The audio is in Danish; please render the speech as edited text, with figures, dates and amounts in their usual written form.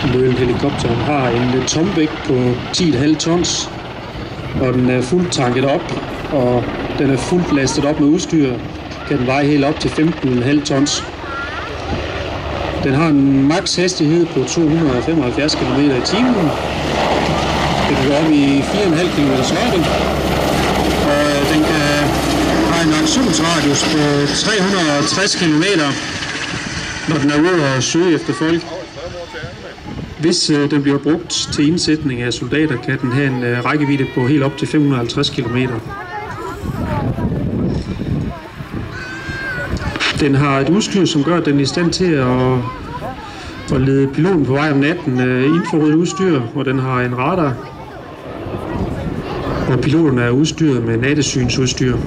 Mølen-helikopteren har en tomvægt på 10,5 tons, og den er fuldt tanket op, og den er fuldt lastet op med udstyr. Kan den veje helt op til 15,5 tons. Den har en maks hastighed på 275 km i timen. Den kan gå op i 4,5 km højde, og den har en aktionsradius på 360 km, når den er ude og søge efter folk. Hvis den bliver brugt til indsætning af soldater, kan den have en rækkevidde på helt op til 550 km. Den har et udstyr, som gør, at den er i stand til at lede piloten på vej om natten. Infrarødt udstyr, og den har en radar. Og piloten er udstyret med nattesynsudstyr.